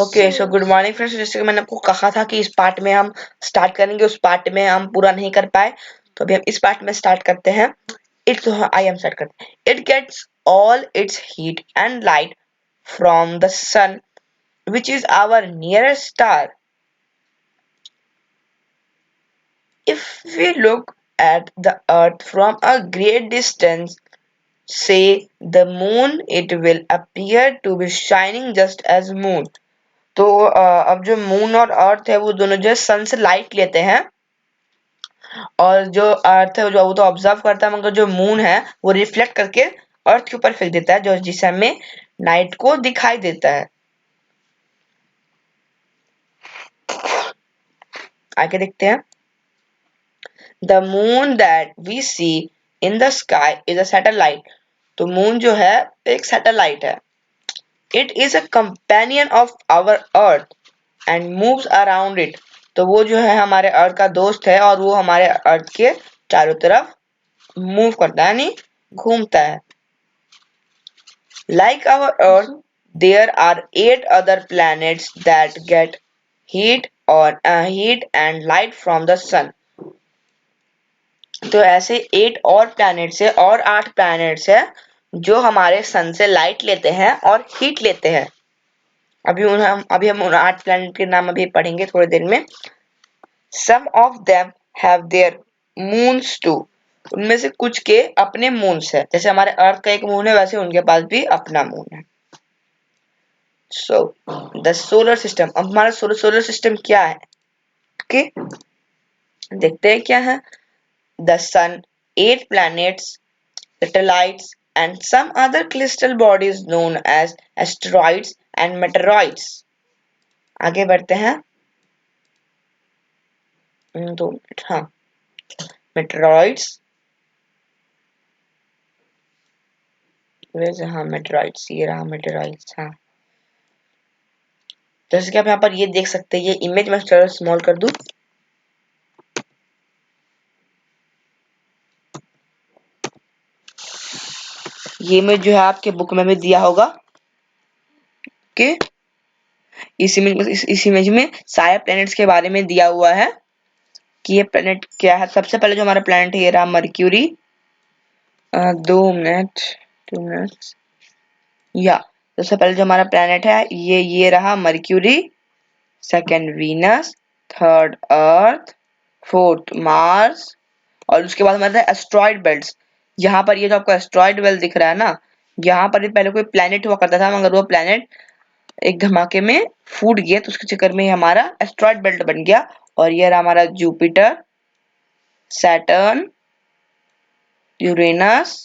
Okay so good morning friends. जैसे कि मैंने आपको कहा था कि इस पार्ट में हम स्टार्ट करेंगे, उस पार्ट में हम पूरा नहीं कर पाए, तो अभी हम इस पार्ट में स्टार्ट करते हैं। आई एम स्टार्ट करते हैं। It gets all its heat and light from the sun which is our nearest star. If we look at the earth from a great distance, say the moon, it will appear to be shining just as moon. तो अब जो moon और अर्थ है वो दोनों जो है सन से लाइट लेते हैं, और जो अर्थ है जो वो तो ऑब्जर्व करता है, मगर जो मून है वो रिफ्लेक्ट करके अर्थ के ऊपर फेंक देता है, जो जिससे हमें नाइट को दिखाई देता है। आगे देखते हैं। The moon that we see in the sky is a satellite. तो मून जो है एक सैटेलाइट है। It is a companion of our earth and moves around it. तो वो जो है हमारे अर्थ का दोस्त है और वो हमारे अर्थ के चारों तरफ मूव करता है, यानी घूमता है। Like our Earth, there are 8 other planets that get heat and light from the sun. तो ऐसे 8 और प्लैनेट्स है और 8 प्लैनेट्स है जो हमारे सन से लाइट लेते हैं और हीट लेते हैं। अभी हम उन 8 प्लैनेट के नाम अभी पढ़ेंगे थोड़ी देर में। Some of them have their moons too. उनमें से कुछ के अपने मून्स है, जैसे हमारे अर्थ का एक मून है वैसे उनके पास भी अपना मून है। So the solar system. अब हमारा सोलर सिस्टम क्या है, ओके देखते हैं क्या है। The sun, 8 planets, satellites and some other crystal bodies known as asteroids and meteoroids. आगे बढ़ते हैं। 2 मिनट। हाँ, meteoroids, हाँ meteoroids, ये रहा meteoroids। हाँ, जैसे कि आप यहाँ पर ये देख सकते हैं, ये इमेज मैं थोड़ा स्मॉल कर दूं। ये इमेज जो है आपके बुक में भी दिया होगा कि इस इमेज में सारे प्लैनेट्स के बारे में दिया हुआ है कि ये प्लैनेट क्या है। सबसे पहले जो हमारा प्लैनेट है ये रहा मर्क्यूरी। 2 मिनट या सबसे पहले जो हमारा प्लैनेट है ये रहा मर्क्यूरी, सेकंड वीनस, थर्ड अर्थ, फोर्थ मार्स, और उसके बाद हमारा एस्ट्रॉइड बेल्ट्स। यहाँ पर ये जो आपको एस्ट्रॉइड बेल्ट दिख रहा है ना, यहाँ पर पहले कोई प्लैनेट हुआ करता था, मगर वो प्लैनेट एक धमाके में फूट गया, तो उसके चक्कर में हमारा एस्ट्रॉइड बेल्ट बन गया। और ये रहा हमारा जुपिटर, सैटर्न, यूरेनस,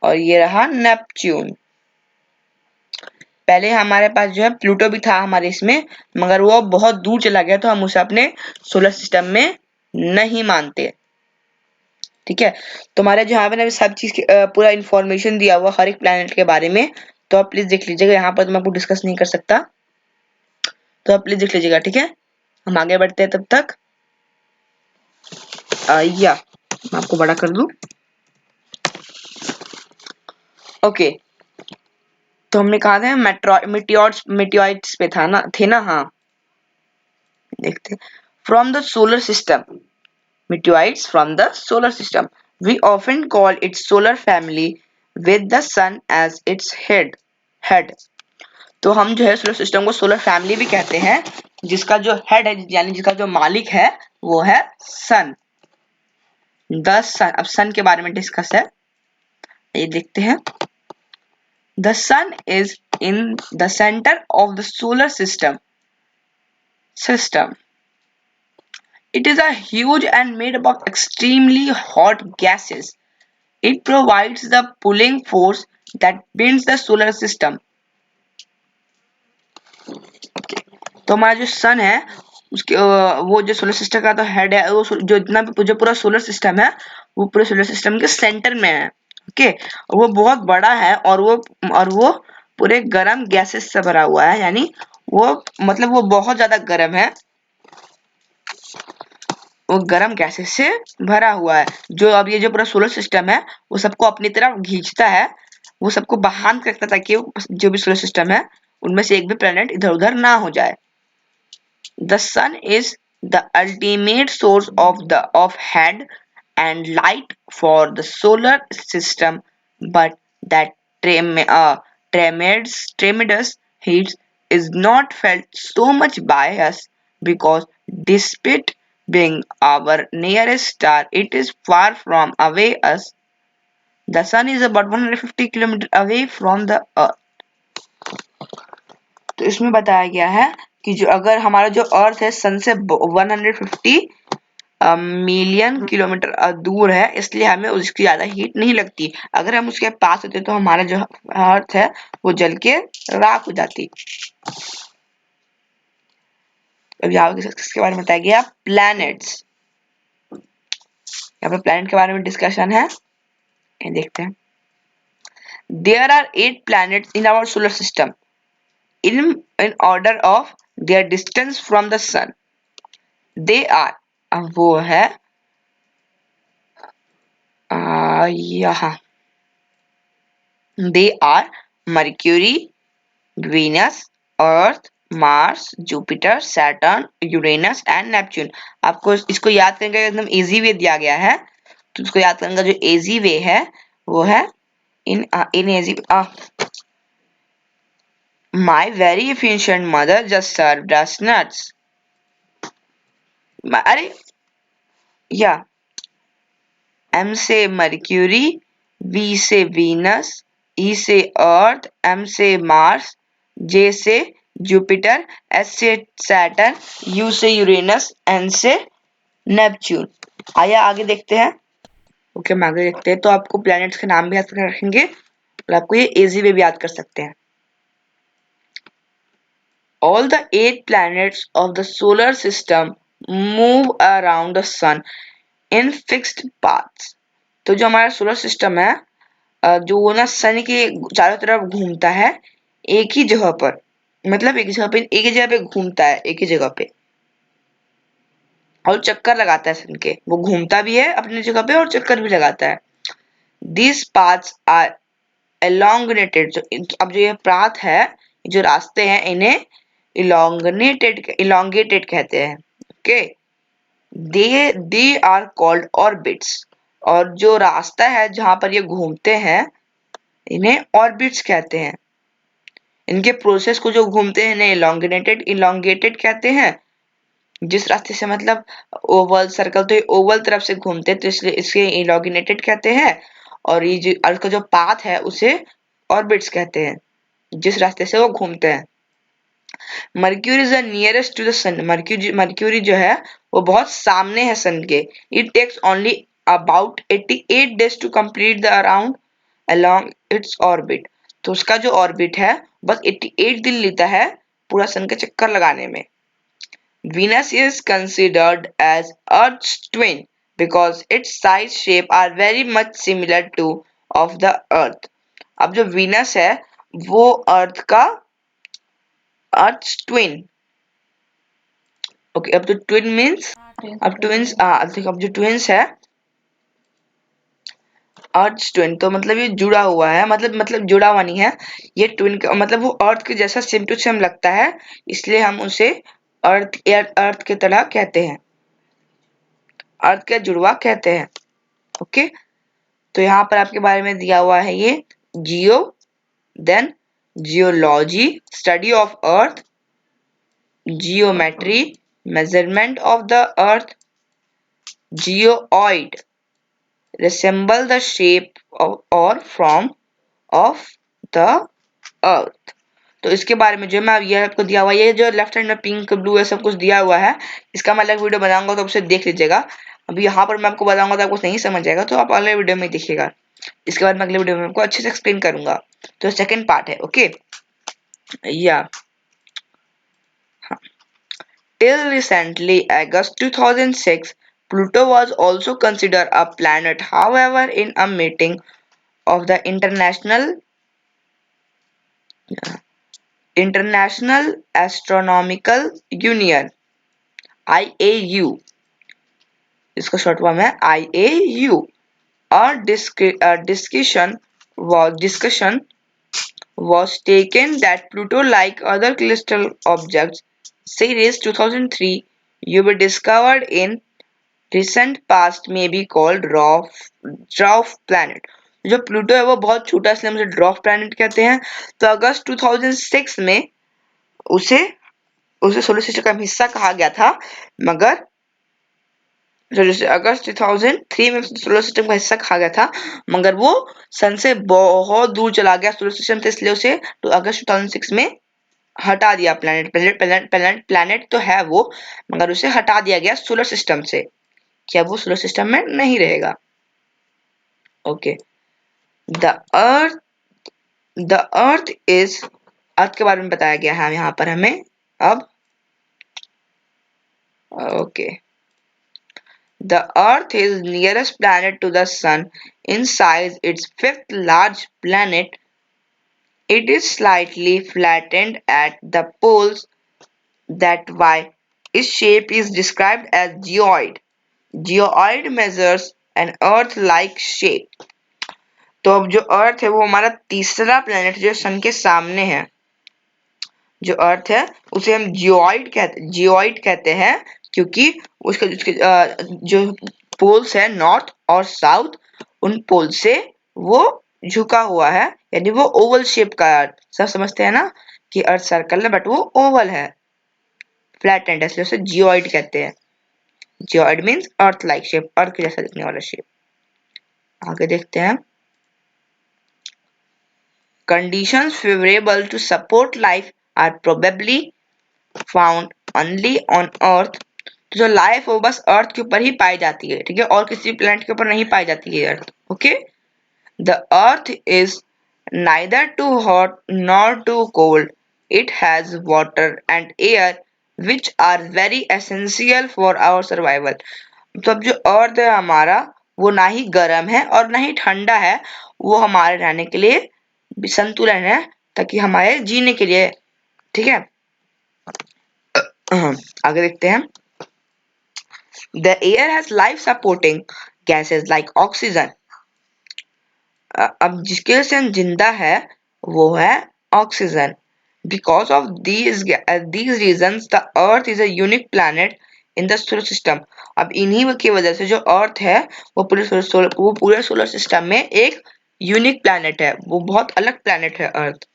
और ये रहा नेपच्यून। पहले हमारे पास जो है प्लूटो भी था हमारे इसमें, मगर वो बहुत दूर चला गया, तो हम उसे अपने सोलर सिस्टम में नहीं मानते। ठीक है, तो हमारे जो यहाँ पे सब चीज पूरा इंफॉर्मेशन दिया हुआ हर एक प्लैनेट के बारे में, तो आप प्लीज देख लीजिएगा। यहाँ पर तो मैं आपको डिस्कस नहीं कर सकता, तो आप प्लीज देख लीजिएगा। ठीक है, हम आगे बढ़ते हैं तब तक। या मैं आपको बड़ा कर दूं। ओके, तो हमने कहा था मेटियोइड्स पे थे ना। हाँ, देखते from the solar system. Meteorites from the solar system. We often call its solar family with the sun as its head. तो हम जो है सोलर सिस्टम को सोलर फैमिली भी कहते हैं, जिसका जो हेड है यानी जिसका जो मालिक है वो है सन। द सन, अब सन के बारे में डिस्कस है, ये देखते हैं। The sun is in the centre of the solar system. It is a huge and made up of extremely hot gases. It provides the pulling force that binds the solar system. Okay. तो हमारा जो सन है उसके वो जो solar system का तो head है, वो जो इतना जो पूरा सोलर सिस्टम है वो पूरे सोलर सिस्टम के सेंटर में है। ओके, वो बहुत बड़ा है और वो पूरे गर्म गैसेस से भरा हुआ है, यानी वो मतलब वो बहुत ज्यादा गर्म है, वो गर्म गैसेस से भरा हुआ है। जो अब ये जो पूरा सोलर सिस्टम है वो सबको अपनी तरफ खींचता है, वो सबको बांध के रखता है ताकि जो भी सोलर सिस्टम है उनमें से एक भी प्लैनेट इधर उधर ना हो जाए। The sun is the ultimate source of heat and light for the solar system, but that tremendous heat is not felt so much by us because despite being our nearest star, it is far from away us. The sun is about 150 kilometers away from the earth. तो इसमें बताया गया है कि जो अगर हमारा जो अर्थ है सन से 150 मिलियन किलोमीटर दूर है, इसलिए हमें उसकी ज्यादा हीट नहीं लगती। अगर हम उसके पास होते तो हमारा जो अर्थ है वो जल के राख हो जाती। अब यहाँ इसके बारे में बताया गया प्लैनेट्स। यहाँ पे प्लैनेट के बारे में डिस्कशन है, ये देखते हैं। There are 8 planets in our solar system in order of their distance from the sun. They are, अब वो है यहाँ, they are Mercury, Venus, Earth, Mars, Jupiter, Saturn, Uranus and Neptune। आपको इसको याद करने का एकदम इजी वे दिया गया है, तो इसको याद करने का जो इजी वे है वो है in easy My very efficient mother just served us nuts। अरे या M से मर्क्यूरी, V से वीनस, E से अर्थ, M से मार्स, J से जुपिटर, S से सैटर्न, U से यूरेनस, N से नेपच्यून। आइए आगे देखते हैं। ओके हम आगे देखते हैं। तो आपको प्लैनेट्स के नाम भी याद कर रखेंगे और आपको ये इजी वे भी याद कर सकते हैं। All the 8 planets of the solar system move around the sun in fixed paths। तो जो हमारा सोलर सिस्टम है जो वो ना सन के चारों तरफ घूमता है एक ही जगह पर, मतलब एक ही जगह पे घूमता है, एक ही जगह पे और चक्कर लगाता है सन के। वो घूमता भी है अपनी जगह पे और चक्कर भी लगाता है। These paths are elongated। अब जो ये पाथ है, जो रास्ते हैं, इन्हें elongated कहते हैं। Okay, they are called orbits। और जो रास्ता है जहां पर ये घूमते हैं इन्हें ऑर्बिट्स कहते हैं। इनके प्रोसेस को जो घूमते हैं इन्हें elongated कहते हैं। जिस रास्ते से मतलब ओवल सर्कल, तो ये ओवल तरफ से घूमते हैं तो इसलिए इसे elongated कहते हैं। और ये जो अर्थ का जो पाथ है उसे ऑर्बिट्स कहते हैं, जिस रास्ते से वो घूमते हैं। Mercury is the nearest to the sun. Mercury जो है वो बहुत सामने है सन के। It takes only about 88 days to complete the around along its orbit। तो उसका जो ऑर्बिट है बस 88 दिन लेता है पूरा सन का चक्कर लगाने में। Venus is considered as Earth's twin because its size shape are very much similar to of the Earth। अब जो Venus है वो Earth's twin। ओके, अब तो ट्विन मींस अब ट्विंस देखो, अब जो ट्विंस है अर्थ ट्विन, तो मतलब ये जुड़ा हुआ है, मतलब जुड़ा हुआ नहीं है ये ट्विन मतलब वो अर्थ के जैसा सेम टू सेम लगता है, इसलिए हम उसे अर्थ की तरह कहते हैं, अर्थ का जुड़वा कहते हैं। ओके, तो यहाँ पर आपके बारे में दिया हुआ है ये geo, then geology study of earth, geometry measurement of the earth, geoid resemble the shape or form of the earth। तो इसके बारे में जो मैं ये आपको दिया हुआ है, ये जो लेफ्ट हैंड में पिंक ब्लू है सब कुछ दिया हुआ है, इसका मैं अलग वीडियो बनाऊंगा तो उसे देख लीजिएगा। अभी यहाँ पर मैं आपको बताऊंगा तो आपको नहीं समझ आएगा, तो आप अगले वीडियो में देखिएगा। इसके बाद मैं अगले वीडियो में आपको अच्छे से एक्सप्लेन करूंगा। तो सेकंड पार्ट है। ओके या Till recently, August 2006, Pluto was also considered a planet. However, in a meeting of the International Astronomical Union (IAU), इसका शॉर्ट फॉर्म है IAU, a discussion was taken that Pluto, like other celestial objects, Ceres 2003, you were discovered in recent past may be called dwarf planet. जो Pluto है वो बहुत छोटा इसलिए हम उसे ड्वार्फ प्लैनेट कहते हैं। तो अगस्त 2006 में उसे उसे सोलर सिस्टम का हिस्सा कहा गया था, मगर अगस्त 2003 में सोलर सिस्टम का हिस्सा कहा गया था, मगर वो सन से बहुत दूर चला गया सोलर सिस्टम से, इसलिए उसे तो अगस्त 2006 में हटा दिया। प्लैनेट तो है वो, मगर उसे हटा दिया गया सोलर सिस्टम से, क्या वो सोलर सिस्टम में नहीं रहेगा। ओके, द अर्थ इज, अर्थ के बारे में बताया गया है यहाँ पर हमें अब। Okay, the earth is nearest planet to the sun, in size its fifth large planet. It is slightly flattened at the poles, that why its shape is described as geoid. Geoid measures an earth like shape. तो अब जो अर्थ है वो हमारा तीसरा planet जो सन के सामने है, जो अर्थ है उसे हम जियोइड कहते हैं, क्योंकि उसके जो पोल्स है नॉर्थ और साउथ, उन पोल से वो झुका हुआ है, यानी वो ओवल शेप का है। सब समझते हैं ना कि अर्थ सर्कल है बट वो ओवल है, फ्लैट एंड, इसलिए उसे जियोइड कहते हैं। Geoid means earth like shape, earth के जैसा दिखने वाला शेप। आगे देखते हैं, conditions favorable to support life are probably found only on earth. तो जो लाइफ है वो बस अर्थ के ऊपर ही पाई जाती है, ठीक है, और किसी प्लेनेट के ऊपर नहीं पाई जाती है earth. Okay, the earth is neither too hot nor too cold. It has water and air which are very essential for our survival. तो अब जो अर्थ है हमारा वो ना ही गर्म है और ना ही ठंडा है, वो हमारे रहने के लिए संतुलन है, ताकि हमारे जीने के लिए, ठीक है। आगे देखते हैं, the air has life supporting gases like oxygen. अब जिसके वजह से हम जिंदा है वो है oxygen. Because of these reasons the earth is a unique planet in the solar system. अब इन्हीं की वजह से जो अर्थ है वो पूरे सोलर सिस्टम में एक यूनिक प्लैनेट है, वो बहुत अलग प्लैनेट है अर्थ।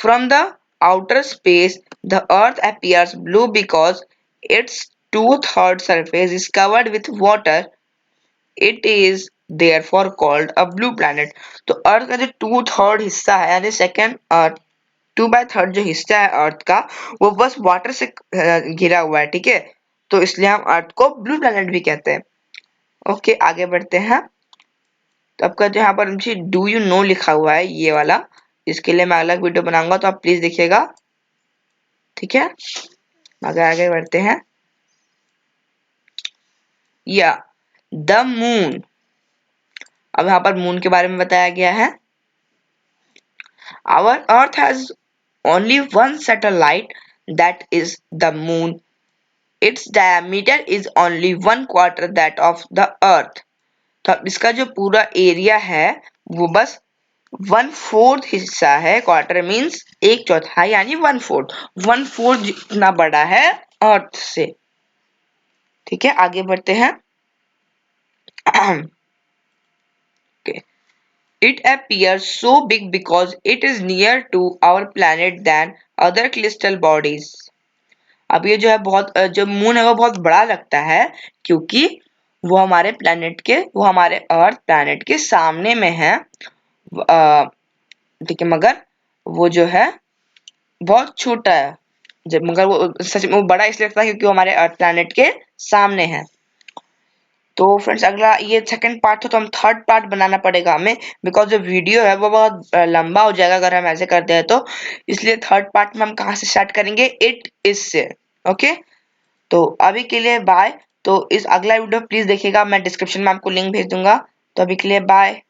From the outer space, the Earth appears blue because its two-thirds surface is covered with water. It is therefore called a blue planet. तो अर्थ का जो 2/3 हिस्सा है, यानी सेकेंड 2/3 जो हिस्सा है अर्थ का, वो बस वाटर से घिरा हुआ है, ठीक है, तो इसलिए हम अर्थ को ब्लू प्लैनेट भी कहते हैं। ओके, आगे बढ़ते हैं। तो आपका जो यहाँ पर मुझे डू यू नो लिखा हुआ है ये वाला, इसके लिए मैं अलग वीडियो बनाऊंगा, तो आप प्लीज देखिएगा, ठीक है। आगे आगे बढ़ते हैं, या द मून। अब यहाँ पर मून के बारे में बताया गया है। Our earth has only one satellite, that is the moon. Its diameter is only 1/4 that of the earth. तो इसका जो पूरा एरिया है वो बस 1/4 हिस्सा है, क्वार्टर मीन्स 1/4, यानी 1/4 जितना बड़ा है अर्थ से, ठीक है। आगे बढ़ते हैं। okay. It appears so big because it is near to our planet than other celestial bodies. अब ये जो है बहुत, जो मून है वो बहुत बड़ा लगता है, क्योंकि वो हमारे अर्थ प्लैनेट के सामने में है, ठीक है, मगर वो जो है बहुत छोटा है, जब मगर वो सच में वो बड़ा इसलिए लगता है क्योंकि वो हमारे अर्थ प्लैनेट के सामने है। तो फ्रेंड्स, अगला ये सेकंड पार्ट था, तो हम थर्ड पार्ट बनाना पड़ेगा हमें, बिकॉज जो वीडियो है वो बहुत लंबा हो जाएगा अगर हम ऐसे करते हैं तो, इसलिए थर्ड पार्ट में हम कहाँ से स्टार्ट करेंगे, इट इज से। ओके, तो अभी के लिए बाय। तो इस अगला वीडियो प्लीज देखिएगा, मैं डिस्क्रिप्शन में आपको लिंक भेज दूंगा। तो अभी के लिए बाय।